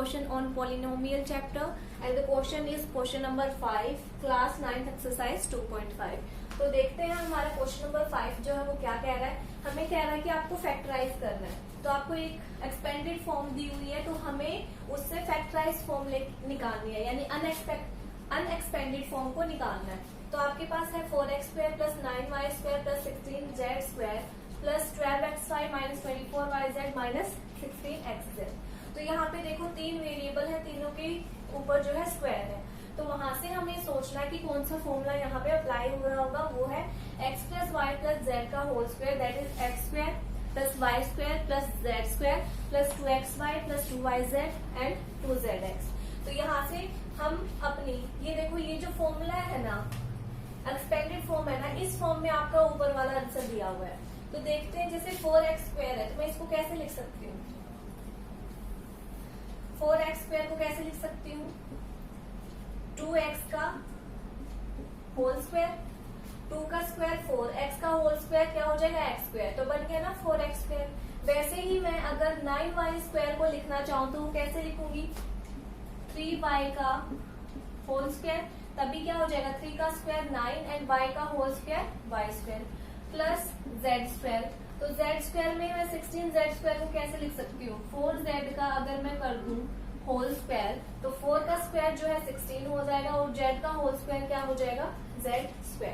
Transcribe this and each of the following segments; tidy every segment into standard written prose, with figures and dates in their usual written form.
question on polynomial chapter and the question is question number 5 class 9th exercise 2.5। तो देखते हैं हमारा question number 5 जो है वो क्या कह रहा है। हमें कह रहा है कि आपको फैक्टराइज करना है, तो आपको एक एक्सपेंडेड फॉर्म दी हुई है, तो हमें उससे फैक्टराइज फॉर्म निकालनी है, यानी अनएक्सपेंडेड फॉर्म को निकालना है। तो आपके पास है 4x² plus 9y² plus 16z² plus 12xy minus 24yz minus 16xz। तो यहाँ पे देखो तीन वेरिएबल है, तीनों के ऊपर जो है स्क्वायर है, तो वहां से हमें सोचना है कि कौन सा फॉर्मूला यहाँ पे अप्लाई हो रहा होगा। वो है x plus y plus z का whole square, that is x² plus y² plus z² plus 2xy plus 2yz and 2zx। तो यहाँ से हम अपनी ये देखो ये जो फॉर्मूला है ना, एक्सपेंडेड फॉर्म है ना, इस फॉर्म में आपका ऊपर वाला आंसर दिया हुआ है। तो देखते हैं, जैसे 4x² है तो मैं इसको कैसे लिख सकती हूँ, 4x² को कैसे लिख सकती हूँ, 2x का होल स्क्वायर, 2 का स्क्वायर 4, x का होल स्क्वायर क्या हो जाएगा x², तो बन गया ना 4x²। वैसे ही मैं अगर 9y² को लिखना चाहूँ तो कैसे लिखूंगी, 3y का होल स्क्वायर, तभी क्या हो जाएगा 3 का स्क्वायर 9 एंड y का whole square y² plus z²। तो z² में मैं 16z² को कैसे लिख सकती हूँ, 4z का अगर मैं कर दूं होल स्क्वायर तो 4 का स्क्वायर जो है 16 हो जाएगा और z का होल स्क्वायर क्या हो जाएगा z²।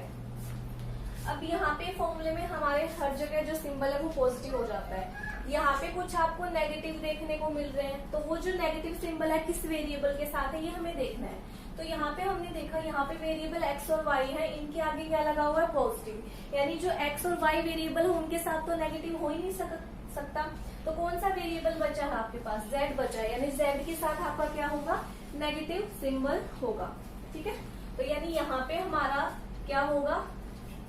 अब यहाँ पे फॉर्मूले में हमारे हर जगह जो सिंबल है वो पॉजिटिव हो जाता है। यहाँ पे कुछ आपको नेगेटिव देखने को मिल रहे हैं, तो वो जो नेगेटिव सिंबल है किस वेरिएबल के साथ है ये हमें देखना है। तो यहाँ पे हमने देखा, यहाँ पे वेरिएबल x और y है, इनके आगे क्या लगा हुआ है पॉजिटिव, यानी जो x और y वेरिएबल है उनके साथ तो नेगेटिव हो ही नहीं सकता। तो कौन सा वेरिएबल बचा है आपके पास, z बचा है, यानी z के साथ आपका क्या होगा नेगेटिव सिंबल होगा। ठीक है, तो यानी यहाँ पे हमारा क्या होगा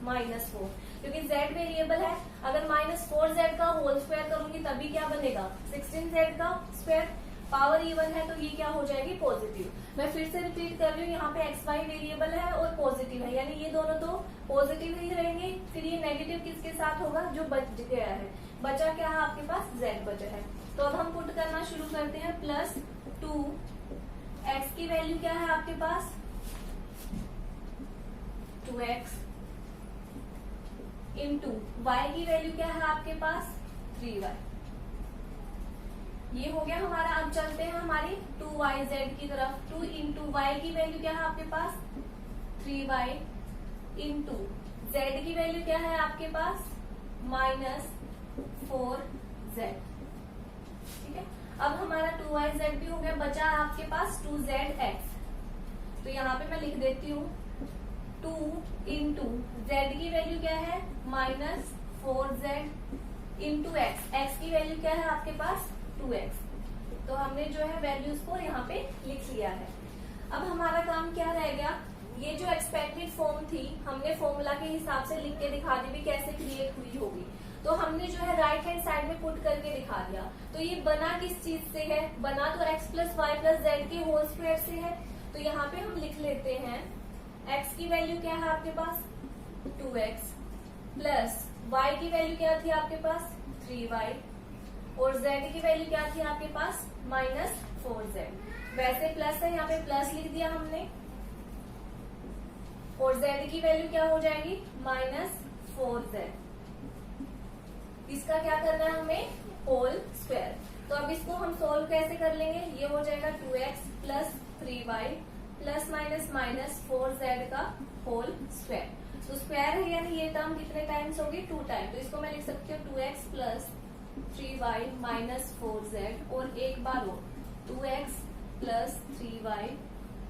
-4, क्योंकि z वेरिएबल है। अगर -4z का होल स्क्वायर करूंगी तभी क्या बनेगा 16z का स्क्वायर, पावर इवन है तो ये क्या हो जाएगी पॉजिटिव। मैं फिर से रिपीट कर रही हूँ, यहाँ पे xy वेरिएबल है और पॉजिटिव है, यानी ये दोनों तो पॉजिटिव ही रहेंगे। फिर ये नेगेटिव किसके साथ होगा, जो बच गया है, बचा क्या है आपके पास z बचा है। तो अब हम पुट करना शुरू करते हैं, प्लस 2 x की वैल्यू क्या है आपके पास 2x इंटू y की वैल्यू क्या है आपके पास 3y। ये हो गया हमारा। अब चलते हैं हमारी 2yz की तरफ। 2 इंटू y की वैल्यू क्या है आपके पास 3y इंटू z की वैल्यू क्या है आपके पास -4z। ठीक है, अब हमारा 2yz भी हो गया, बचा आपके पास 2zx। तो यहाँ पे मैं लिख देती हूँ 2 इंटू z की वैल्यू क्या है -4z इंटू x की वैल्यू क्या है आपके पास 2x। तो हमने जो है वैल्यूज को यहाँ पे लिख लिया है। अब हमारा काम क्या रह गया, ये जो एक्सपेक्टेड फॉर्म थी हमने फॉर्मूला के हिसाब से लिख के दिखा दी भी कैसे क्रिएट हुई होगी। तो हमने जो है राइट हैंड साइड में पुट करके दिखा दिया। तो ये बना किस चीज से है, बना तो x plus y plus z के होल स्क्वायर से है। तो यहाँ पे हम लिख लेते हैं x की वैल्यू क्या है आपके पास 2x प्लस y की वैल्यू क्या थी आपके पास 3y और z की वैल्यू क्या थी आपके पास -4z। वैसे प्लस है, यहाँ पे प्लस लिख दिया हमने, और z की वैल्यू क्या हो जाएगी -4z। इसका क्या करना है हमें होल स्क्वायर। तो अब इसको हम सोल्व कैसे कर लेंगे, ये हो जाएगा 2x plus 3y plus minus -4z का होल स्क्वायर। तो स्क्वायर है यानी ये टर्म कितने टाइम्स होगी 2 टाइम। तो इसको मैं लिख सकती हूँ 2x plus 3y minus 4z और एक बार हो 2x plus 3y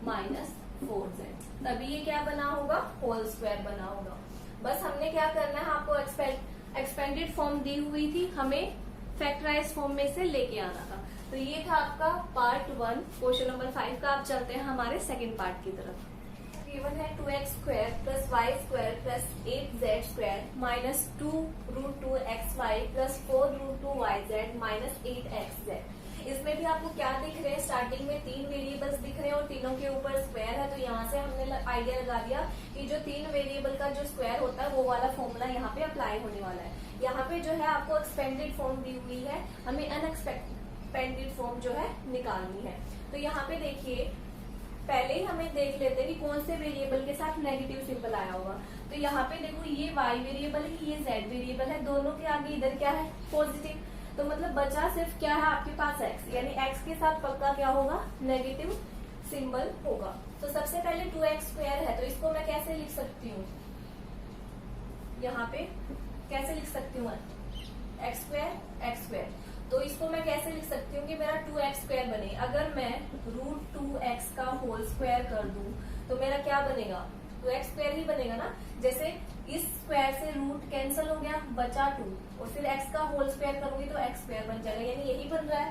minus 4z, तभी ये क्या बना होगा होल स्क्वायर बना होगा। बस हमने क्या करना है, आपको एक्सपेंडेड फॉर्म दी हुई थी, हमें फैक्टराइज फॉर्म में से लेके आना था। तो ये था आपका पार्ट 1 क्वेश्चन नंबर 5 का। आप चलते हैं हमारे सेकेंड पार्ट की तरफ। गिवन है 2x² plus y² plus 8z² minus 2√2xy plus 4√2yz minus 8xz। इसमें भी आपको क्या दिख रहे हैं, स्टार्टिंग में 3 वेरिएबल्स दिख रहे हैं और तीनों के ऊपर स्क्वायर है। तो यहाँ से हमने आइडिया लगा दिया कि जो 3 वेरिएबल का जो स्क्वायर होता है वो वाला फॉर्मूला यहाँ पे अप्लाई होने वाला है। यहाँ पे जो है आपको एक्सपेंडेड फॉर्म दी हुई है, हमें एक्सपेंडेड फॉर्म जो है निकालनी है। तो यहाँ पे देखिए पहले ही हमें देख लेते हैं कि कौन से वेरिएबल के साथ नेगेटिव सिंबल आया होगा। तो यहाँ पे देखो ये y वेरिएबल है, ये z वेरिएबल है, दोनों के आगे इधर क्या है पॉजिटिव। तो मतलब बचा सिर्फ क्या है आपके पास x, यानी x के साथ पक्का क्या होगा नेगेटिव सिंबल होगा। तो सबसे पहले 2x² है, तो इसको मैं कैसे लिख सकती हूँ, यहाँ पे कैसे लिख सकती हूँ x²। तो इसको मैं कैसे लिख सकती हूँ कि मेरा 2x² बने। अगर मैं √2x का होल स्क्वायर कर दूं तो मेरा क्या बनेगा 2x² ही बनेगा ना। जैसे इस स्क्वायर से रूट कैंसिल हो गया, बचा 2 और फिर x का होल स्क्वायर करूंगी तो x² बन जाएगा, यानी यही बन रहा है,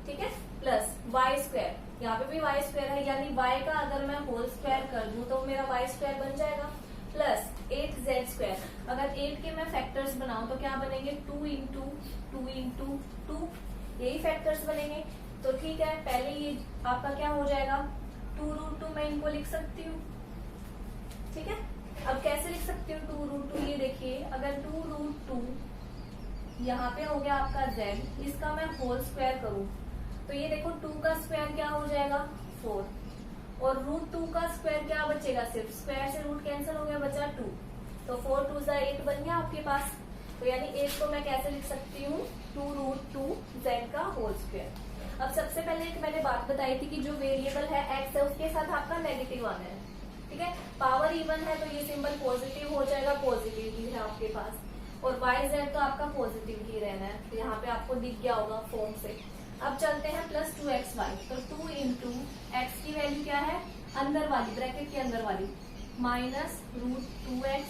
ठीक है। प्लस y², यहाँ पे भी y² है, यानी y का अगर मैं होल स्क्वायर कर दूं तो मेरा y² बन जाएगा। प्लस 8z², अगर 8 के मैं फैक्टर्स बनाऊं तो क्या बनेंगे 2 इंटू 2, यही फैक्टर्स बनेंगे। तो ठीक है, पहले ये आपका क्या हो जाएगा 2√2, मैं इनको लिख सकती हूँ, ठीक है। अब कैसे लिख सकती हूँ 2√2, ये देखिए अगर 2√2 यहाँ पे हो गया आपका z, इसका मैं होल स्क्वायर करूं तो ये देखो 2 का स्क्वायर क्या हो जाएगा 4, और √2 का स्क्वायर क्या बचेगा, सिर्फ स्क्वायर से रूट कैंसिल हो गया, बचा 2, तो 4 2 8 बन गया आपके पास। तो यानी 8 को मैं कैसे लिख सकती हूँ 2√2z का होल स्क्वायर। अब सबसे पहले एक मैंने बात बताई थी कि जो वेरिएबल है x है उसके साथ आपका नेगेटिव आना है, ठीक है। पावर इवन है तो ये सिंबल पॉजिटिव हो जाएगा, पॉजिटिव ही है आपके पास, और yz तो आपका पॉजिटिव ही रहना है। तो यहाँ पे आपको दिख गया होगा फॉर्म से। अब चलते हैं प्लस 2xy, तो 2 इंटू एक्स की वैल्यू क्या है अंदर वाली ब्रैकेट के अंदर वाली माइनस √2x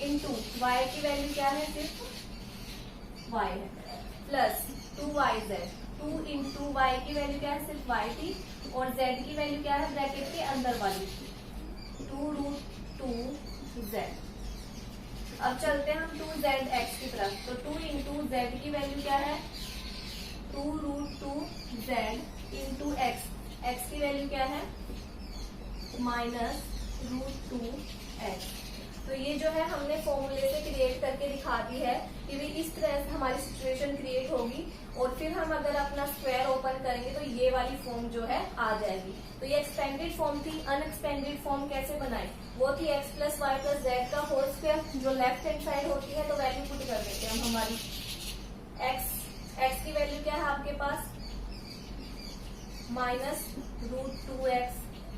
इंटू वाई की वैल्यू क्या है सिर्फ y है, प्लस 2yz, 2 इंटू वाई की वैल्यू क्या है सिर्फ yt, और z की वैल्यू क्या है ब्रैकेट के अंदर वाली 2√2z। अब चलते हैं हम 2zx की तरफ, तो 2 इंटू z की वैल्यू क्या है 2√2z इंटू x की वैल्यू क्या है माइनस √2x। तो ये जो है हमने फॉर्मूले से क्रिएट करके दिखा दी है कि भाई इस तरह से हमारी सिचुएशन क्रिएट होगी, और फिर हम अगर अपना स्क्वायर ओपन करेंगे तो ये वाली फॉर्म जो है आ जाएगी। तो ये एक्सपेंडेड फॉर्म थी। अनएक्सपेंडेड फॉर्म कैसे बनाए, वो थी x plus y plus z का होल स्क्वायर, जो लेफ्ट हैंड साइड होती है। तो वैल्यू पुट कर देते हैं हम हमारी x की वैल्यू क्या है आपके पास माइनस √2x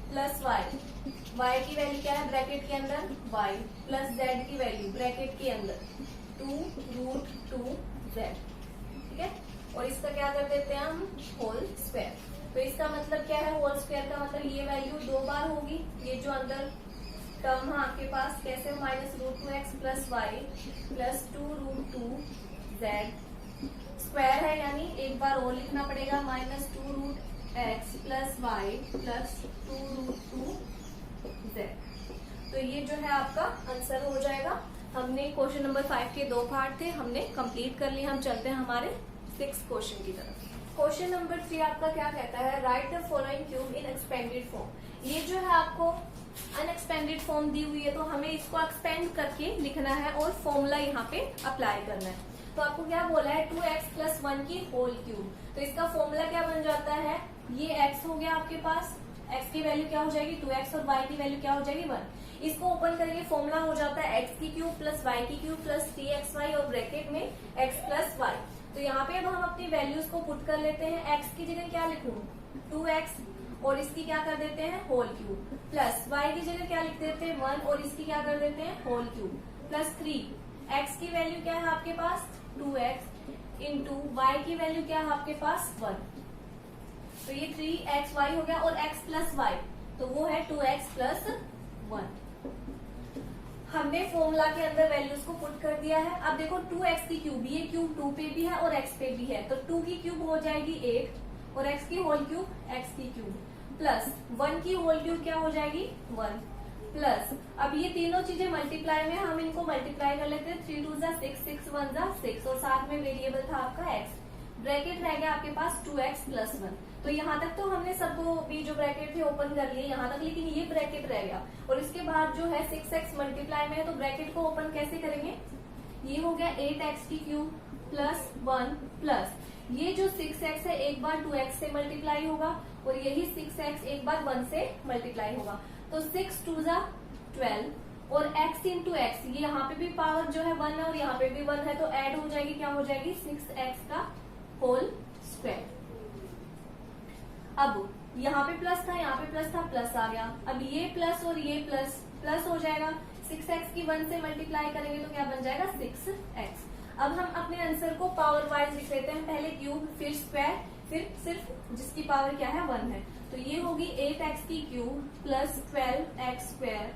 प्लस y की वैल्यू क्या है ब्रैकेट के अंदर y, प्लस z की वैल्यू ब्रैकेट के अंदर 2√2z, ठीक है। और इसका क्या कर देते हैं हम होल स्क्वायर। तो इसका मतलब क्या है होल स्क्वायर का मतलब ये वैल्यू 2 बार होगी, ये जो अंदर टर्म है आपके पास कैसे minus √2x plus y plus 2√2z square है, यानी एक बार और लिखना पड़ेगा minus 2√x plus y plus 2√2z। तो ये जो है आपका आंसर हो जाएगा। हमने क्वेश्चन नंबर 5 के 2 पार्ट थे, हमने कंप्लीट कर लिए। हम चलते हैं हमारे 6th क्वेश्चन की तरफ। क्वेश्चन नंबर 3 आपका क्या कहता है, right the following cube in expanded form. ये जो है आपको अनएक्सपेंडेड फॉर्म दी हुई है, तो हमें इसको एक्सपेंड करके लिखना है और फॉर्मूला यहाँ पे अप्लाई करना है। तो आपको क्या बोला है 2x प्लस 1 की होल क्यूब। तो इसका फॉर्मूला क्या बन जाता है, ये x हो गया आपके पास, x की वैल्यू क्या हो जाएगी 2x और y की वैल्यू क्या हो जाएगी 1। इसको ओपन करके फॉर्मूला हो जाता है x की क्यूब प्लस y की क्यूब प्लस 3xy और ब्रैकेट में x प्लस y। तो यहाँ पे अब हम अपनी वैल्यूज को पुट कर लेते हैं। x की जगह क्या लिखूं 2x और इसकी क्या कर देते हैं होल क्यूब, प्लस y की जगह क्या लिख देते हैं 1 और इसकी क्या कर देते हैं होल क्यूब, प्लस 3। x की वैल्यू क्या है आपके पास 2x इंटू y की वैल्यू क्या है आपके पास 1। तो ये 3xy हो गया, और x प्लस y तो वो है 2x प्लस 1। हमने फॉर्मूला के अंदर वैल्यूज को पुट कर दिया है। अब देखो 2x की क्यूब, ये क्यूब 2 पे भी है और x पे भी है, तो 2 की क्यूब हो जाएगी 8 और x की होल क्यूब x की क्यूब, प्लस 1 की होल क्यूब क्या हो जाएगी 1, प्लस अब ये तीनों चीजें मल्टीप्लाई में हम इनको मल्टीप्लाई कर लेते हैं। 3 2 6 6 1 6 और साथ में वेरिएबल था आपका x, ब्रैकेट रह गया आपके पास 2x प्लस 1। तो यहाँ तक तो हमने सबको भी जो ब्रैकेट थे ओपन कर लिए यहाँ तक, लेकिन ये ब्रैकेट रह गया और इसके बाद जो है 6x मल्टीप्लाई में है, तो ब्रैकेट को ओपन कैसे करेंगे, ये हो गया 8x की क्यूब प्लस 1 प्लस ये जो 6x है एक बार 2x से मल्टीप्लाई होगा और यही 6x एक बार 1 से मल्टीप्लाई होगा। तो 6 2 जा 12 और x इंटू एक्स, ये यहाँ पे भी पावर जो है 1 है और यहाँ पे भी 1 है, तो ऐड हो जाएगी, क्या हो जाएगी 6x का होल स्क्वायर। अब यहाँ पे प्लस था, यहाँ पे प्लस था, प्लस आ गया। अब ये प्लस और ये प्लस प्लस हो जाएगा। 6x की 1 से मल्टीप्लाई करेंगे तो क्या बन जाएगा 6x। अब हम अपने आंसर को पावर वाइज लिख लेते हैं, पहले क्यूब फिर स्क्वायर फिर सिर्फ जिसकी पावर क्या है 1 है। तो ये होगी 8x की cube plus 12x square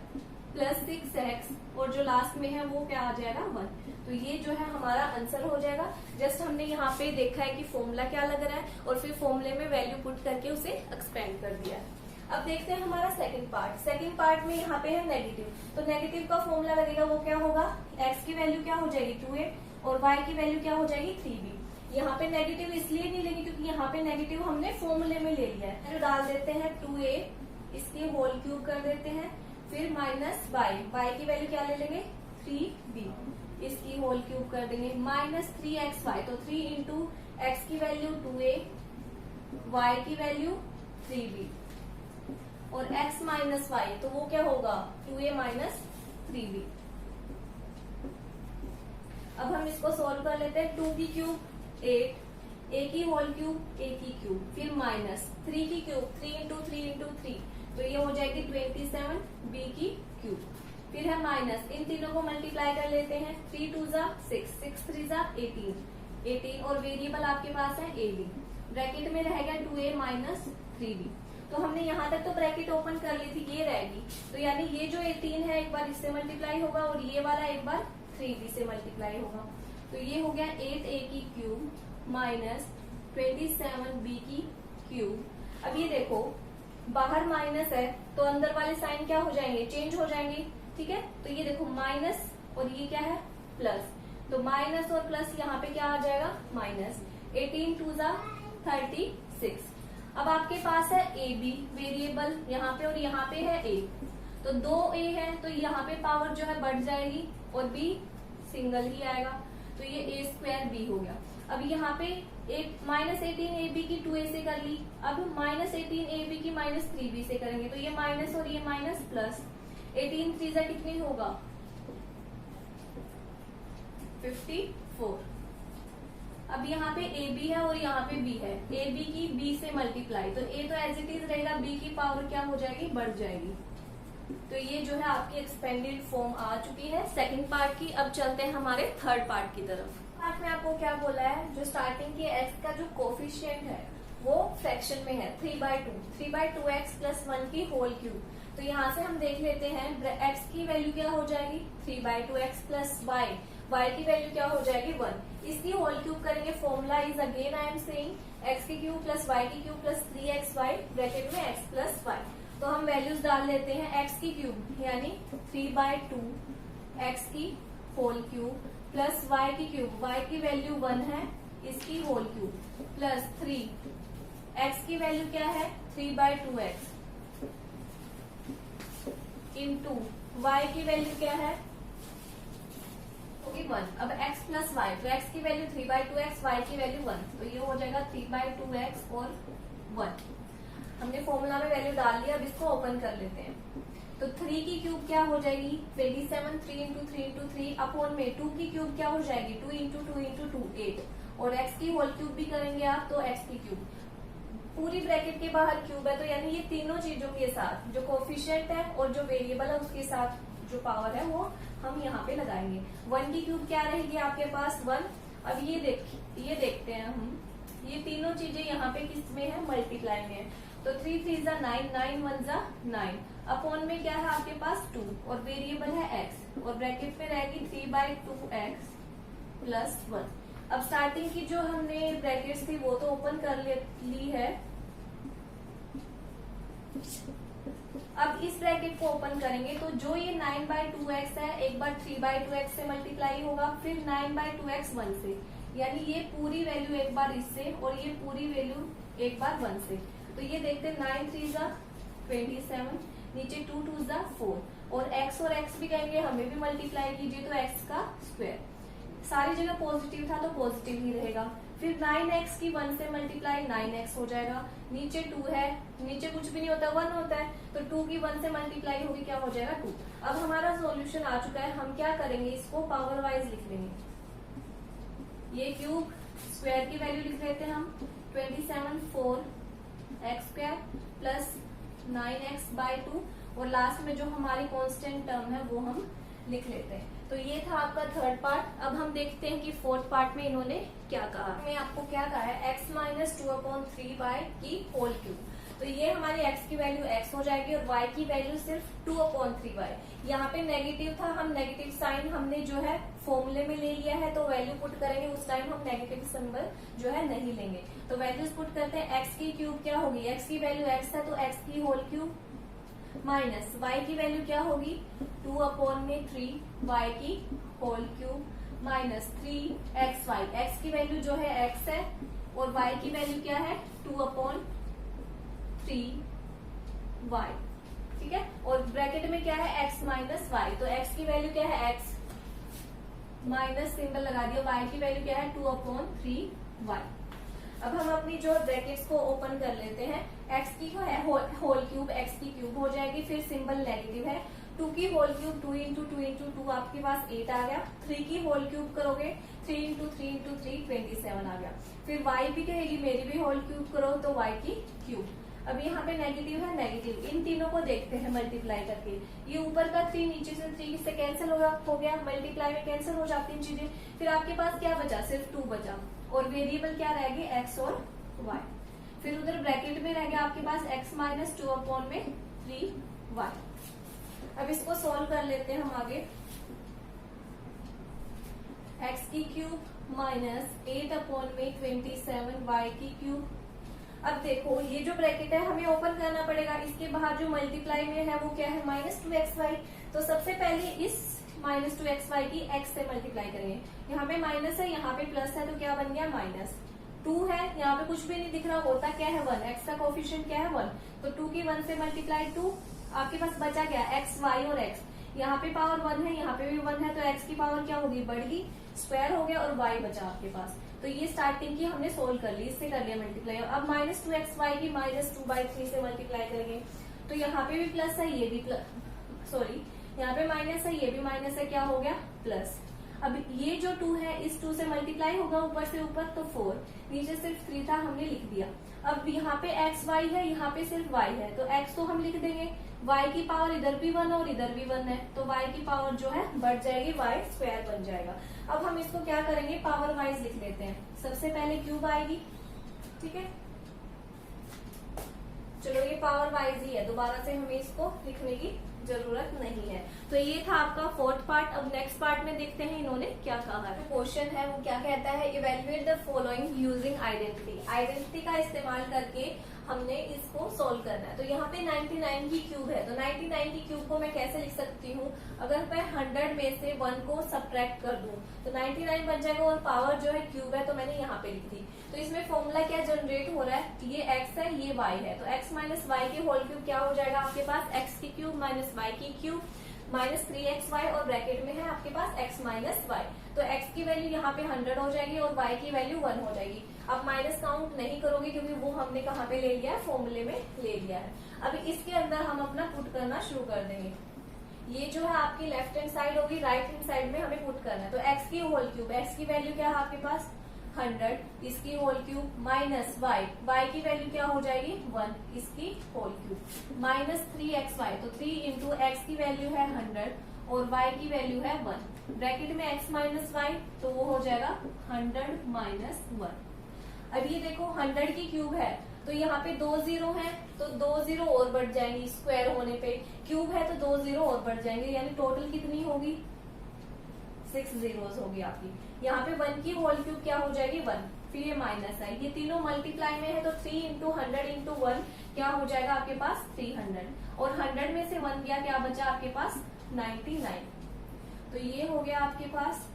plus 6x और जो लास्ट में है वो क्या आ जाएगा 1। तो ये जो है हमारा आंसर हो जाएगा। जस्ट हमने यहाँ पे देखा है कि फॉर्मूला क्या लग रहा है और फिर फॉर्मूले में वैल्यू पुट करके उसे एक्सपेंड कर दिया है। अब देखते हैं हमारा सेकंड पार्ट। सेकंड पार्ट में यहाँ पे है नेगेटिव, तो नेगेटिव का फॉर्मूला लगेगा वो क्या होगा, x की वैल्यू क्या हो जाएगी 2a और y की वैल्यू क्या हो जाएगी 3b। यहाँ पे नेगेटिव इसलिए नहीं लेंगे क्योंकि यहाँ पे नेगेटिव हमने फॉर्मूले में ले लिया है। जो डाल देते हैं 2a, इसके होल क्यूब कर देते हैं, फिर माइनस y की वैल्यू क्या ले लेंगे 3b, इसकी होल क्यूब कर देंगे, माइनस 3xy, तो 3 इंटू एक्स की वैल्यू 2a, y की वैल्यू 3b और x माइनस वाई, तो वो क्या होगा 2a माइनस 3b। अब हम इसको सॉल्व कर लेते हैं। 2 की क्यूब 8, a की होल क्यूब a की क्यूब, फिर माइनस 3 की क्यूब 3 इंटू 3 इंटू 3, तो ये हो जाएगी 27 b की क्यूब, फिर है माइनस, इन तीनों को मल्टीप्लाई कर लेते हैं, 3 2 जा 6, 6 3 जा 18 और वेरिएबल आपके पास है a b, ब्रैकेट में रह गया 2a माइनस 3b। तो हमने यहाँ तक तो ब्रैकेट ओपन कर ली थी, ये रहेगी, तो यानी ये जो 18 है एक बार इससे मल्टीप्लाई होगा और ये वाला एक बार 3b से मल्टीप्लाई होगा, तो ये हो गया 8a की क्यूब माइनस 27b की क्यूब। अब ये देखो बाहर माइनस है तो अंदर वाले साइन क्या हो जाएंगे, चेंज हो जाएंगे, ठीक है। तो ये देखो माइनस और ये क्या है प्लस, तो माइनस और प्लस यहाँ पे क्या आ जाएगा माइनस, 18 2 जा 36। अब आपके पास है ए बी वेरिएबल यहाँ पे और यहाँ पे है ए, तो 2a है तो यहाँ पे पावर जो है बढ़ जाएगी और b सिंगल ही आएगा, तो ये a स्क्वायर b हो गया। अब यहाँ पे एक माइनस 18ab की 2a से कर ली, अब माइनस 18ab की माइनस 3b से करेंगे, तो ये माइनस और ये माइनस प्लस, 18 3 कितनी होगा 54। अब यहाँ पे ए बी है और यहाँ पे बी है, ए बी की बी से मल्टीप्लाई, तो ए तो एज इट इज रहेगा, बी की पावर क्या हो जाएगी बढ़ जाएगी। तो ये जो है आपकी एक्सपेंडेड फॉर्म आ चुकी है सेकंड पार्ट की। अब चलते हैं हमारे थर्ड पार्ट की तरफ। पार्ट में आपको क्या बोला है, जो स्टार्टिंग के एक्स का जो कोफिशिएंट है वो फ्रैक्शन में है 3/2x प्लस 1 की होल क्यूब। तो यहाँ से हम देख लेते हैं x की वैल्यू क्या हो जाएगी 3/2x प्लस y की वैल्यू क्या हो जाएगी 1, इसकी होल क्यूब करेंगे। Formula is again I am saying x की क्यूब प्लस y की क्यूब प्लस 3xy ब्रैकेट में x प्लस y। तो हम वैल्यूज डाल लेते हैं, x की क्यूब यानी 3/2 x की होल क्यूब प्लस y की क्यूब, y की वैल्यू 1 है, इसकी होल क्यूब प्लस 3 x की वैल्यू क्या है 3/2x इंटू y की वैल्यू क्या है 1। अब x प्लस y, तो x की वैल्यू 3/2x, y की वैल्यू 1, तो ये हो जाएगा 3/2x और 1। हमने फॉर्मूला में वैल्यू डाल लिया, अब इसको ओपन कर लेते हैं। तो 3 की क्यूब क्या हो जाएगी 27, 3 इंटू 3 इंटू 3 अपॉन में 2 की क्यूब क्या हो जाएगी 2 इंटू 2 इंटू 2 8, और x की होल क्यूब भी करेंगे आप तो x की क्यूब, पूरी ब्रैकेट के बाहर क्यूब है, तो यानी ये तीनों चीजों के साथ जो कोफिशिएंट है और जो वेरिएबल है उसके साथ जो पावर है वो हम यहाँ पे लगाएंगे। 1 की क्यूब क्या रहेगी आपके पास 1। अब ये देखते हैं हम, ये तीनों चीजें यहाँ पे किस में है मल्टीप्लाई में है, तो 3 3 जा 9, 9 1 जा 9, अपॉन में क्या है आपके पास 2 और वेरिएबल है x और ब्रैकेट में रहेगी 3/2x प्लस 1। अब स्टार्टिंग की जो हमने ब्रैकेट्स थी वो तो ओपन कर ली है, अब इस ब्रैकेट को ओपन करेंगे तो जो ये 9/2x है एक बार 3/2x से मल्टीप्लाई होगा, फिर 9/2x 1 से, यानी ये पूरी वैल्यू एक बार इससे और ये पूरी वैल्यू एक बार 1 से। तो ये देखते 9 3 जा 27, नीचे 2 2 जा 4 और x भी कहेंगे हमें भी मल्टीप्लाई कीजिए तो x का स्क्वायर, सारी जगह पॉजिटिव था तो पॉजिटिव ही रहेगा, फिर 9x की 1 से मल्टीप्लाई 9x हो जाएगा, नीचे 2 है, नीचे कुछ भी नहीं होता 1 होता है, तो 2 की 1 से मल्टीप्लाई होगी, क्या हो जाएगा 2। अब हमारा सॉल्यूशन आ चुका है, हम क्या करेंगे, इसको पावर वाइज लिख लेंगे। ये क्यूब स्क्वायर की वैल्यू लिख लेते हैं हम 27 4x स्क्वायर प्लस 9x/2 और लास्ट में जो हमारी कांस्टेंट टर्म है वो हम लिख लेते हैं। तो ये था आपका थर्ड पार्ट। अब हम देखते हैं कि फोर्थ पार्ट में इन्होंने क्या कहा। मैं आपको क्या कहा है, x माइनस 2/3y की होल क्यूब। तो ये हमारी x की वैल्यू x हो जाएगी और y की वैल्यू सिर्फ 2/3y। यहाँ पे नेगेटिव था, हम नेगेटिव साइन हमने जो है फॉर्मूले में ले लिया है, तो वैल्यू पुट करेंगे, उस टाइम हम नेगेटिव सिंबल जो है नहीं लेंगे। तो वैल्यूज पुट करते हैं, x की क्यूब क्या होगी, x की वैल्यू x है तो x की होल क्यूब माइनस y की वैल्यू क्या होगी 2/3 y की whole cube minus 3xy। x की वैल्यू जो है x है और y की वैल्यू क्या है 2/3y, ठीक है। और ब्रैकेट में क्या है x माइनस y, तो x की वैल्यू क्या है x माइनस सिंबल लगा दिया, y की वैल्यू क्या है 2/3y। अब हम अपनी जो ब्रैकेट्स को ओपन कर लेते हैं, x की जो है होल क्यूब x की क्यूब हो जाएगी, फिर सिंबल नेगेटिव है, 2 की होल क्यूब 2 इंटू 2 इंटू 2 आपके पास 8 आ गया, 3 की होल क्यूब करोगे 3 इंटू 3 इंटू 3 27 आ गया। फिर y भी कहेगी मेरी भी होल क्यूब करो तो y की क्यूब। अब यहाँ पे नेगेटिव है नेगेटिव, इन तीनों को देखते हैं मल्टीप्लाई करके। ये ऊपर का 3 नीचे से 3 इससे कैंसिल हो गया, मल्टीप्लाई में कैंसिल हो जाती हैं चीजें। फिर आपके पास क्या बचा, सिर्फ 2 बचा और वेरिएबल क्या रह गए x और y। फिर उधर ब्रैकेट में रह गया आपके पास x माइनस 2/3y। अब इसको सॉल्व कर लेते हैं हम आगे। x की क्यूब माइनस 8/27y की क्यूब। अब देखो ये जो ब्रैकेट है हमें ओपन करना पड़ेगा, इसके बाहर जो मल्टीप्लाई में है वो क्या है -2xy। तो सबसे पहले इस -2xy की x से मल्टीप्लाई करेंगे, यहाँ पे माइनस है यहाँ पे प्लस है तो क्या बन गया -2 है, यहाँ पे कुछ भी नहीं दिख रहा, होता क्या है 1, x का कोफिशिएंट क्या है 1, तो 2 की 1 से मल्टीप्लाई 2, आपके पास बचा क्या x y और x, यहाँ पे पावर 1 है यहाँ पे भी 1 है, तो x की पावर क्या होगी बढ़ गई, स्क्वायर हो गया और y बचा आपके पास। तो ये स्टार्टिंग की हमने सोल्व कर ली, इससे कर लिया मल्टीप्लाई। अब -2xy की -2/3 से मल्टीप्लाई करेंगे, तो यहाँ पे भी प्लस है ये भी सॉरी यहाँ पे माइनस है ये भी माइनस है, क्या हो गया प्लस। अब ये जो 2 है इस 2 से मल्टीप्लाई होगा ऊपर से ऊपर, तो 4, नीचे सिर्फ 3 था हमने लिख दिया। अब यहाँ पे x y है यहाँ पे सिर्फ y है, तो x तो हम लिख देंगे, y की पावर इधर भी 1 और इधर भी 1 है, तो y की पावर जो है बढ़ जाएगी, y स्क्वायर बन जाएगा। अब हम इसको क्या करेंगे, पावर वाइज लिख लेते हैं। सबसे पहले क्यूब आएगी, ठीक है, चलो ये पावर वाइज ही है, दोबारा से हमें इसको लिखने की जरूरत नहीं है। तो ये था आपका फोर्थ पार्ट। अब नेक्स्ट पार्ट में देखते हैं इन्होंने क्या कहा है। क्वेश्चन है वो क्या कहता है, evaluate the following using identity. Identity का इस्तेमाल करके हमने इसको सोल्व करना है। तो यहाँ पे 99 की क्यूब है, तो 99 की क्यूब को मैं कैसे लिख सकती हूँ, अगर मैं 100 में से 1 को सब्ट्रैक्ट कर दूं तो 99 बन जाएगा और पावर जो है क्यूब है तो मैंने यहाँ पे लिख दी। तो इसमें फॉर्मूला क्या जनरेट हो रहा है, ये x है ये y है, तो x माइनस वाई की होल क्यूब क्या हो जाएगा आपके पास, x की क्यूब माइनस y की क्यूब माइनस 3xy और ब्रैकेट में है आपके पास x माइनस वाई। तो x की वैल्यू यहाँ पे 100 हो जाएगी और y की वैल्यू 1 हो जाएगी। आप माइनस काउंट नहीं करोगे क्योंकि वो हमने कहाँ पे ले लिया है, फॉर्मूले में ले लिया है। अब इसके अंदर हम अपना पुट करना शुरू कर देंगे। ये जो है आपकी लेफ्ट हैंड साइड होगी, राइट हैंड साइड में हमें पुट करना है। तो x की होल क्यूब, x की वैल्यू क्या है आपके पास 100, इसकी whole cube minus y, y की वैल्यू क्या हो जाएगी 1, इसकी होल क्यूब माइनस 3xy, तो 3 इंटू एक्स की वैल्यू है 100 और y की वैल्यू है 1, ब्रैकेट में x माइनस वाई, तो वो हो जाएगा 100 माइनस 1। अब ये देखो 100 की क्यूब है तो यहाँ पे 2 जीरो है, तो 2 जीरो और बढ़ जाएंगी, स्क्वायर होने पे क्यूब है तो 2 जीरो और बढ़ जाएंगे, यानी टोटल कितनी होगी 6 जीरोस होगी आपकी। यहाँ पे 1 की होल क्यूब क्या हो जाएगी 1, फिर ये माइनस है, ये तीनों मल्टीप्लाई में है तो 3 इंटू 100 इंटू 1 क्या हो जाएगा आपके पास 300 और 100 में से 1 गया, क्या बचा आपके पास 99। तो ये हो गया आपके पास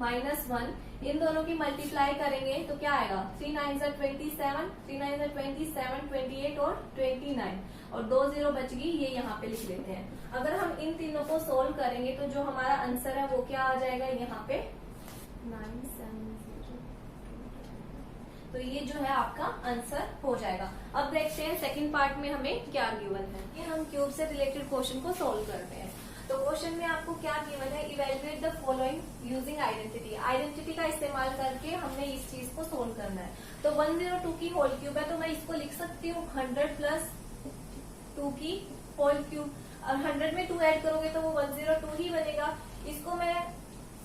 -1, इन दोनों की मल्टीप्लाई करेंगे तो क्या आएगा 3 9 27, 3 9 27, 28 और 29 और 2 जीरो बच गई, ये यहाँ पे लिख लेते हैं। अगर हम इन तीनों को सोल्व करेंगे तो जो हमारा आंसर है वो क्या आ जाएगा, यहाँ पे 970 तो ये जो है आपका आंसर हो जाएगा। अब देखते हैं सेकंड पार्ट में हमें क्या गिवन है। ये हम क्यूब से रिलेटेड क्वेश्चन को सोल्व करते हैं। तो क्वेश्चन में आपको क्या गिवन है, evaluate the following using identity. Identity का इस्तेमाल करके हमने इस चीज को सोल्व करना है। तो 102 की होल क्यूब है, तो मैं इसको लिख सकती हूँ 100 प्लस 2 की होल क्यूब। और 100 में 2 ऐड करोगे तो वो 102 ही बनेगा। इसको मैं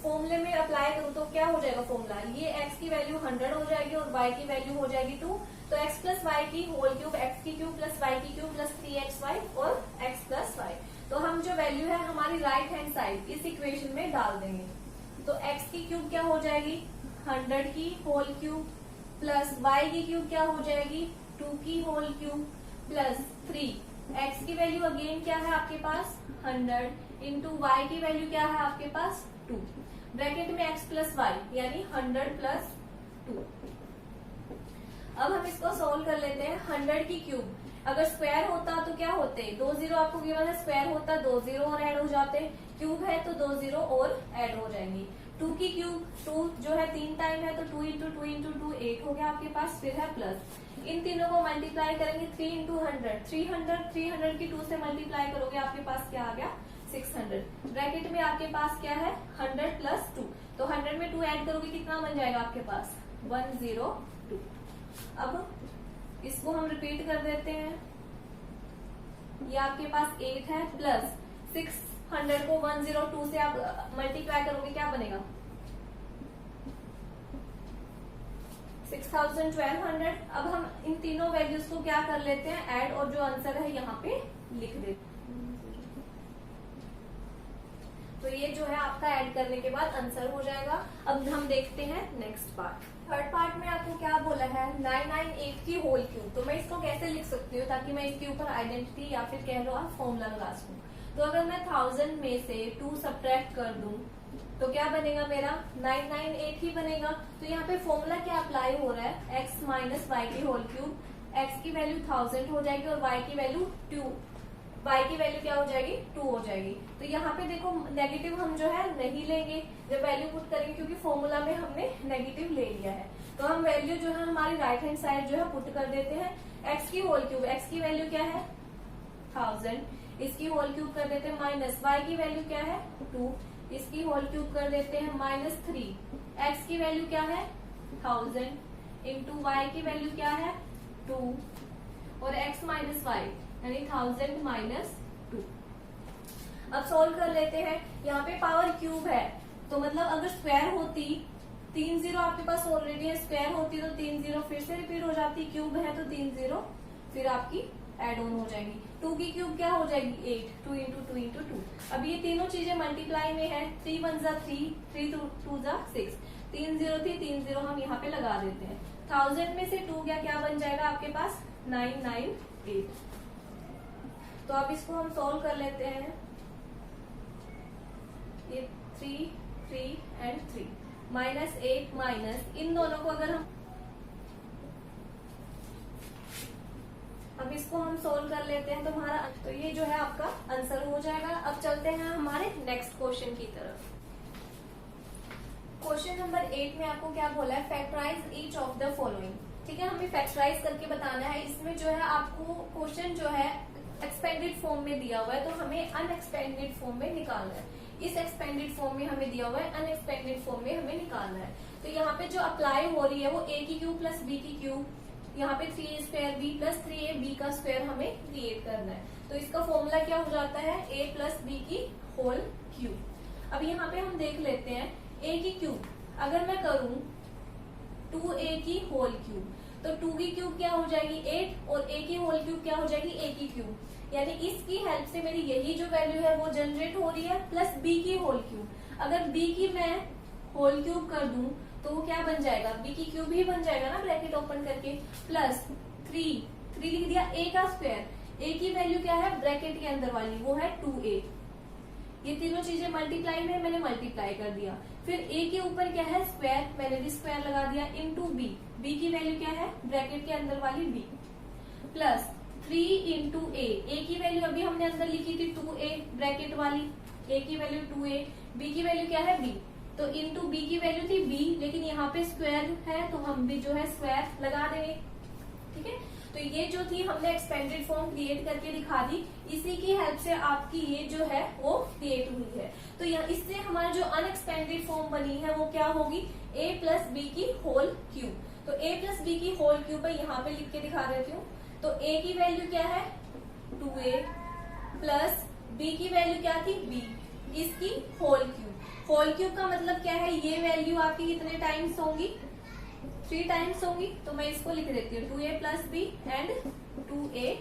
फॉर्मूले में अप्लाई करूँ तो क्या हो जाएगा फॉर्मूला, ये x की वैल्यू 100 हो जाएगी और y की वैल्यू हो जाएगी 2। तो x प्लस वाई की होल क्यूब, x की क्यूब प्लस y की क्यूब प्लस 3xy और x प्लस वाई। तो हम जो वैल्यू है हमारी राइट हैंड साइड इस इक्वेशन में डाल देंगे। तो x की क्यूब क्या हो जाएगी 100 की होल क्यूब प्लस y की क्यूब क्या हो जाएगी 2 की होल क्यूब प्लस 3। x की वैल्यू अगेन क्या है आपके पास 100 इंटू y की वैल्यू क्या है आपके पास 2। ब्रैकेट में x प्लस वाई यानी 100 प्लस 2। अब हम इसको सोल्व कर लेते हैं। 100 की क्यूब अगर स्क्वायर होता तो क्या होते, 2 जीरो आपको गिवन है, स्क्वायर होता 2 जीरो और ऐड हो जाते, क्यूब है तो 2 जीरो और ऐड हो जाएंगी। 2 की क्यूब 2 जो है 3 टाइम है तो 2 इंटू 2 इंटू 2 8 हो गया आपके पास, फिर है प्लस। इन तीनों को मल्टीप्लाई करेंगे 3 इंटू 100 300 की 2 से मल्टीप्लाई करोगे आपके पास क्या आ गया 600। ब्रैकेट में आपके पास क्या है 100 प्लस 2। तो 100 में 2 ऐड करोगे कितना बन जाएगा आपके पास 102। अब इसको हम रिपीट कर देते हैं। ये आपके पास 8 है प्लस 600 को 102 से आप मल्टीप्लाई करोगे क्या बनेगा 6200। अब हम इन तीनों वैल्यूज को क्या कर लेते हैं ऐड, और जो आंसर है यहाँ पे लिख देते हैं। तो ये जो है आपका ऐड करने के बाद आंसर हो जाएगा। अब हम देखते हैं नेक्स्ट पार्ट। थर्ड पार्ट में आपको क्या बोला है 998 की होल क्यूब। तो मैं इसको कैसे लिख सकती हूँ ताकि मैं इसके ऊपर आइडेंटिटी या फिर कह लो आप फॉर्मूला लगा सकूं। तो अगर मैं 1000 में से 2 सब्ट्रैक्ट कर दूं तो क्या बनेगा मेरा 998 ही बनेगा। तो यहाँ पे फॉर्मूला क्या अप्लाई हो रहा है x माइनस वाई की होल क्यूब। x की वैल्यू 1000 हो जाएगी और y की वैल्यू 2, y की वैल्यू क्या हो जाएगी 2 हो जाएगी। तो यहाँ पे देखो नेगेटिव हम जो है नहीं लेंगे जब वैल्यू पुट करेंगे, क्योंकि फॉर्मूला में हमने नेगेटिव ले लिया है। तो हम वैल्यू जो है हमारी राइट हैंड साइड जो है पुट कर देते हैं। x की होल क्यूब, x की वैल्यू क्या है 1000, इसकी होल क्यूब कर देते हैं माइनस y की वैल्यू क्या है 2, इसकी होल क्यूब कर देते हैं -3। x की वैल्यू क्या है 1000 इंटू y की वैल्यू क्या है 2 और x माइनस वाई यानी 1000 माइनस 2। अब सोल्व कर लेते हैं। यहाँ पे पावर क्यूब है तो मतलब अगर स्क्वायर होती 3 जीरो आपके पास ऑलरेडी है, स्क्वायर होती तो 3 जीरो फिर से रिपीट हो जाती, क्यूब है तो 3 जीरो फिर आपकी एड ऑन हो जाएगी। 2 की क्यूब क्या हो जाएगी 8, 2 इंटू 2 इंटू 2। अब ये तीनों चीजें मल्टीप्लाई में है, 3 1 जा 3, 3 2 जा 6, 3 जीरो थी 3 जीरो हम यहाँ पे लगा देते हैं। 1000 में से 2 क्या बन जाएगा आपके पास 998। तो अब इसको हम सोल्व कर लेते हैं। ये 3 3 एंड 3 -8 माइनस इन दोनों को अगर हम अब इसको हम सोल्व कर लेते हैं तो हमारा तो ये जो है आपका आंसर हो जाएगा। अब चलते हैं हमारे नेक्स्ट क्वेश्चन की तरफ। क्वेश्चन नंबर 8 में आपको क्या बोला है factorise each of the following. ठीक है, हमें फैक्टराइज करके बताना है। इसमें जो है आपको क्वेश्चन जो है एक्सपेंडेड फॉर्म में दिया हुआ है तो हमें अनएक्सपेंडेड फॉर्म में निकालना है। इस एक्सपेंडेड फॉर्म में हमें दिया हुआ है, अनएक्सपेंडेड फॉर्म में हमें निकालना है। तो यहाँ पे जो अप्लाई हो रही है वो a की क्यूब प्लस b की क्यूब, यहाँ पे 3a square b plus 3a b का स्क्वायर हमें क्रिएट करना है। तो इसका फॉर्मूला क्या हो जाता है a प्लस b की होल क्यूब। अब यहाँ पे हम देख लेते हैं a की क्यूब अगर मैं करूं 2a की होल क्यूब तो 2 की क्यूब क्या हो जाएगी 8 और a की होल क्यूब क्या हो जाएगी a की क्यूब, यानी इसकी हेल्प से मेरी यही जो वैल्यू है वो जनरेट हो रही है प्लस b की होल क्यूब। अगर b की मैं होल क्यूब कर दूं तो वो क्या बन जाएगा b की क्यूब ही बन जाएगा ना ब्रैकेट ओपन करके, प्लस 3 लिख दिया a का स्क्वायर, a की वैल्यू क्या है ब्रैकेट के अंदर वाली वो है 2a। ये तीनों चीजें मल्टीप्लाई में मैंने मल्टीप्लाई कर दिया। फिर a के ऊपर क्या है स्क्वायर, मैंने भी स्क्वायर लगा दिया इंटू b की वैल्यू क्या है ब्रैकेट के अंदर वाली b, प्लस 3 इंटू a की वैल्यू अभी हमने अंदर लिखी थी 2a ब्रैकेट वाली, a की वैल्यू 2a, b की वैल्यू क्या है b, तो इंटू बी की वैल्यू थी बी, लेकिन यहाँ पे स्क्वायर है तो हम भी जो है स्क्वायर लगा देंगे। ठीक है, तो ये जो थी हमने एक्सपेंडेड फॉर्म क्रिएट करके दिखा दी, इसी की हेल्प से आपकी ये जो है वो क्रिएट हुई है। तो इससे हमारा जो अनएक्सपेंडेड फॉर्म बनी है वो क्या होगी, a प्लस बी की होल क्यूब। तो a प्लस बी की होल क्यूब है, यहाँ पे लिख के दिखा देती हूँ। तो a की वैल्यू क्या है 2a प्लस b की वैल्यू क्या थी b, इसकी होल क्यूब। होल क्यूब का मतलब क्या है, ये वैल्यू आपकी कितने टाइम्स होंगी, 3 टाइम्स होंगी। तो मैं इसको लिख देती हूँ 2a plus b and 2a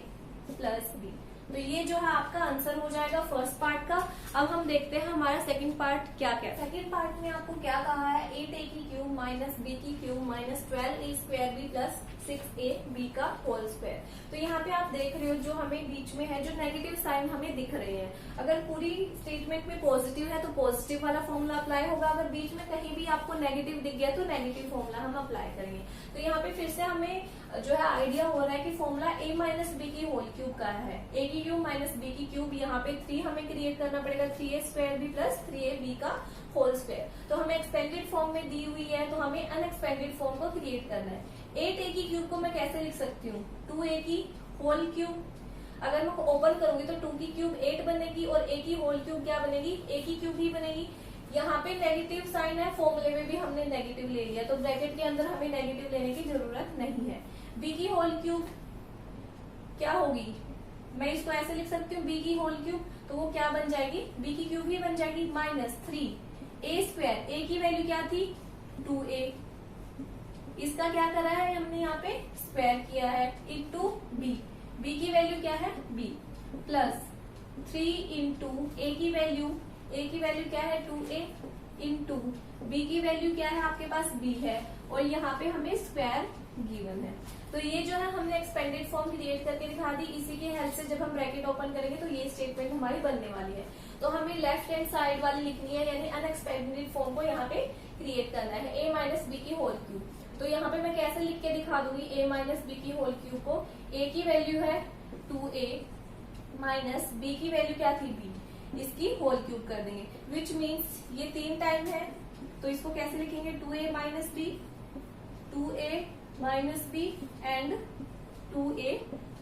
plus b. तो ये जो है आपका आंसर हो जाएगा फर्स्ट पार्ट का। अब हम देखते हैं हमारा सेकंड पार्ट क्या क्या। सेकंड पार्ट में आपको क्या कहा है, 8a की क्यूब माइनस बी की cube minus 12a square b plus 6ab का होल स्क्वायर। तो यहाँ पे आप देख रहे हो जो हमें बीच में है जो नेगेटिव साइन हमें दिख रहे हैं। अगर पूरी स्टेटमेंट में पॉजिटिव है तो पॉजिटिव वाला फॉर्मूला अप्लाई होगा, अगर बीच में कहीं भी आपको नेगेटिव दिख गया तो नेगेटिव फॉर्मूला हम अप्लाई करेंगे। तो यहाँ पे फिर से हमें जो है आइडिया हो रहा है कि फॉर्मूला a माइनस बी की होल क्यूब का है। a की क्यूब माइनस बी की क्यूब, यहाँ पे 3 हमें क्रिएट करना पड़ेगा, 3a square b plus 3ab का होल स्क्वायर। तो हमें एक्सपेंडेड फॉर्म में दी हुई है तो हमें अनएक्सपेंडेड फॉर्म को क्रिएट करना है। 8a की क्यूब को मैं कैसे लिख सकती हूँ, 2a की होल क्यूब। अगर मैं ओपन करूंगी तो 2 की क्यूब 8 बनेगी और a की होल क्यूब क्या बनेगी, a की क्यूब ही बनेगी। यहाँ पे नेगेटिव साइन है, फॉर्मूले में भी हमने नेगेटिव ले लिया, तो ब्रैकेट के अंदर हमें नेगेटिव लेने की जरूरत नहीं है। b की होल क्यूब क्या होगी, मैं इसको ऐसे लिख सकती हूँ b की होल क्यूब, तो वो क्या बन जाएगी, b की क्यूब ही बन जाएगी माइनस 3a स्क्वायर। a की वैल्यू क्या थी 2a, इसका क्या करा है हमने यहाँ पे स्क्वायर किया है इंटू b। b की वैल्यू क्या है b प्लस 3 इंटू a की वैल्यू क्या है 2a इंटू b की वैल्यू क्या है आपके पास b है, और यहाँ पे हमें स्क्वायर गिवन है। तो ये जो है हमने एक्सपेंडेड फॉर्म क्रिएट करके दिखा दी। इसी के हेल्प से जब हम ब्रैकेट ओपन करेंगे तो ये स्टेटमेंट हमारी बनने वाली है। तो हमें लेफ्ट हैंड साइड वाली लिखनी है, यानी अनएक्सपेंडेड फॉर्म को यहाँ पे क्रिएट करना है, a माइनस बी की होल क्यूब। तो यहाँ पे मैं कैसे लिख के दिखा दूंगी a माइनस बी की होल क्यूब को, a की वैल्यू है 2a माइनस b की वैल्यू क्या थी b, इसकी होल क्यूब कर देंगे, विच मीन्स ये 3 टाइम है। तो इसको कैसे लिखेंगे 2a minus b, 2a minus b and 2a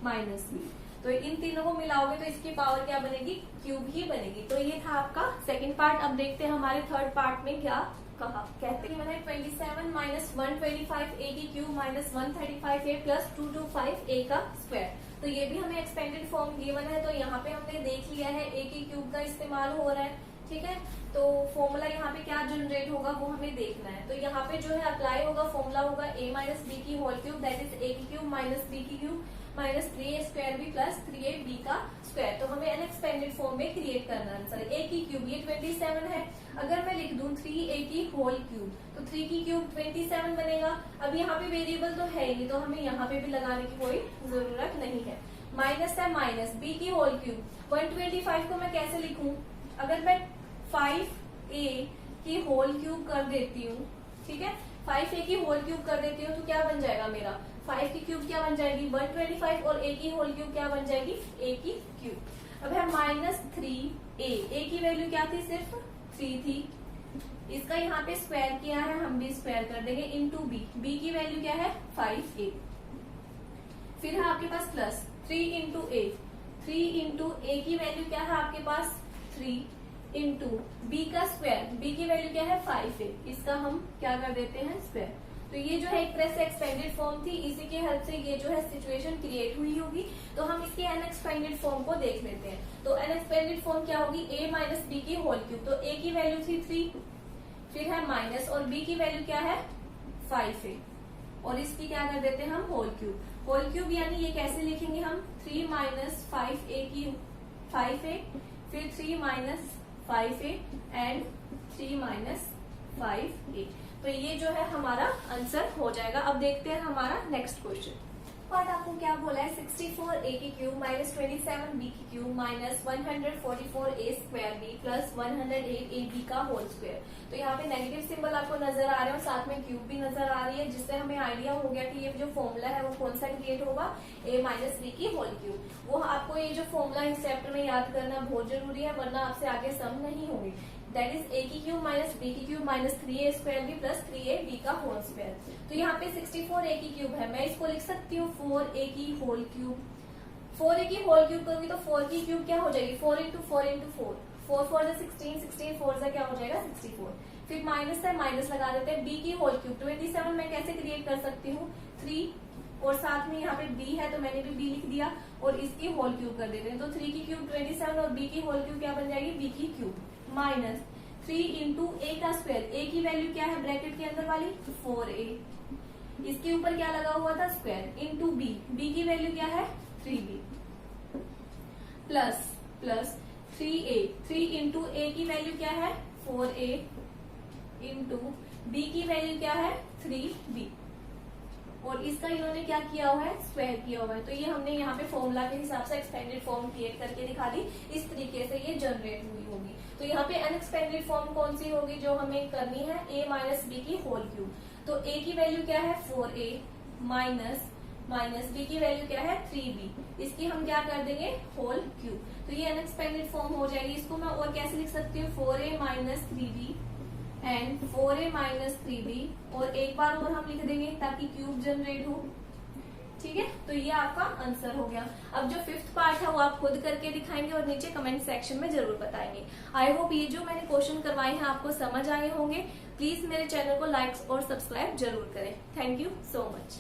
minus b. तो इन तीनों को मिलाओगे तो इसकी पावर क्या बनेगी, क्यूब ही बनेगी। तो ये था आपका सेकंड पार्ट। अब देखते हैं हमारे थर्ड पार्ट में क्या कहा। कहते हैं 27 माइनस 125a की cube minus 135a plus 225a का स्क्वायर। तो ये भी हमें एक्सपेंडेड फॉर्म गिवन है, तो यहाँ पे हमने देख लिया है a की क्यूब का इस्तेमाल हो रहा है। ठीक है, तो फॉर्मूला यहाँ पे क्या जनरेट होगा वो हमें देखना है। तो यहाँ पे जो है अप्लाई होगा, फॉर्मूला होगा a माइनस बी की whole cube, that is a की क्यूब माइनस बी की cube minus 3a square b plus 3ab का स्क्वायर। तो हमें अनएक्सपेंडेड फॉर्म में क्रिएट करना है आंसर। a की क्यूब ये 27 है, अगर मैं लिख दूं 3a की होल क्यूब तो 3 की क्यूब 27 बनेगा। अब यहाँ पे वेरिएबल तो है ही, तो हमें यहाँ पे भी लगाने की कोई जरूरत नहीं है। माइनस है माइनस b की होल क्यूब 125 को मैं कैसे लिखूं, अगर मैं 5a की होल क्यूब कर देती हूँ, ठीक है 5a की होल क्यूब कर देती हूँ तो क्या बन जाएगा मेरा 5 की क्यूब क्या बन जाएगी 125 और a की होल क्यूब क्या बन जाएगी a की क्यूब। अब है माइनस 3a, a की वैल्यू क्या थी सिर्फ 3 थी, इसका यहाँ पे स्क्वायर किया है, हम भी स्क्वायर कर देंगे इंटू b की वैल्यू क्या है 5a। फिर है आपके पास plus 3 into a, 3 into a की वैल्यू क्या है आपके पास 3 इंटू b का स्क्वायर, b की वैल्यू क्या है 5a, इसका हम क्या कर देते हैं स्क्वायर। तो ये जो है एक तरह से एक्सपेंडेड फॉर्म थी, इसी के हेल्प से ये जो है सिचुएशन क्रिएट हुई होगी। तो हम इसके अनएक्सपेंडेड फॉर्म को देख लेते हैं। तो अनएक्सपेंडेड फॉर्म क्या होगी a माइनस बी की होल क्यूब, तो a की वैल्यू थी 3, फिर है माइनस और b की वैल्यू क्या है 5a, और इसकी क्या कर देते हैं हम होल क्यूब। होल क्यूब यानी ये कैसे लिखेंगे हम 3 माइनस 5a की 5a, फिर 3 minus 5a and 3 minus 5a। तो ये जो है हमारा आंसर हो जाएगा। अब देखते हैं हमारा नेक्स्ट क्वेश्चन। पार्ट आपको क्या बोला है 64a की क्यूब माइनस 27b की cube minus 144a square b plus 108ab का होल स्क्वायर। तो यहाँ पे नेगेटिव सिंबल आपको नजर आ रहे हैं और साथ में क्यूब भी नजर आ रही है, जिससे हमें आइडिया हो गया कि ये जो फॉर्मूला है वो कौन सा क्रिएट होगा a माइनस बी की होल क्यूब। वो आपको ये जो फॉर्मूला इस चैप्टर में याद करना बहुत जरूरी है, वरना आपसे आगे सम नहीं होगी। दैट इज ए की क्यूब माइनस बी की cube minus 3a square b plus 3ab का होल स्क्वायर। तो यहाँ पे 64a की क्यूब है, मैं इसको लिख सकती हूँ 4a की होल क्यूब। 4a की होल क्यूब करूंगी तो 4 की क्यूब क्या हो जाएगी, 4 इंटू 4 इंटू 4, 4 4 जा 16, 16 4 जा क्या हो जाएगा 64। फिर माइनस है, माइनस लगा देते हैं। b की होल क्यूब 27 मैं कैसे क्रिएट कर सकती हूँ, 3 और साथ में यहाँ पे b है तो मैंने भी b लिख दिया और इसकी होल क्यूब कर देते हैं। तो 3 की क्यूब 27 और b की होल क्यूब क्या बन जाएगी, b की क्यूब माइनस 3 इंटू a का स्क्वायर, a की वैल्यू क्या है ब्रैकेट के अंदर वाली 4a, इसके ऊपर क्या लगा हुआ था स्क्वायर, इंटू b, b की वैल्यू क्या है 3b plus plus 3a, 3 into a की वैल्यू क्या है 4a इंटू b की वैल्यू क्या है 3b और इसका इन्होंने क्या किया हुआ है स्क्वायर किया हुआ है। तो ये हमने यहाँ पे फॉर्मूला के हिसाब से एक्सपेंडेड फॉर्म क्रिएट करके दिखा दी, इस तरीके से ये जनरेट हुई होगी। तो यहाँ पे अनएक्सपेंडेड फॉर्म कौन सी होगी जो हमें करनी है, a माइनस बी की होल क्यूब। तो a की वैल्यू क्या है 4a माइनस माइनस b की वैल्यू क्या है 3b, इसकी हम क्या कर देंगे होल क्यूब। तो ये अनएक्सपेंडेड फॉर्म हो जाएगी। इसको मैं और कैसे लिख सकती हूँ 4a minus 3b and 4a minus 3b और एक बार और हम लिख देंगे ताकि क्यूब जनरेट हो। ठीक है, तो ये आपका आंसर हो गया। अब जो 5th पार्ट है वो आप खुद करके दिखाएंगे और नीचे कमेंट सेक्शन में जरूर बताएंगे। आई होप ये जो मैंने क्वेश्चन करवाए हैं आपको समझ आए होंगे। प्लीज मेरे चैनल को लाइक और सब्सक्राइब जरूर करें। Thank you so much.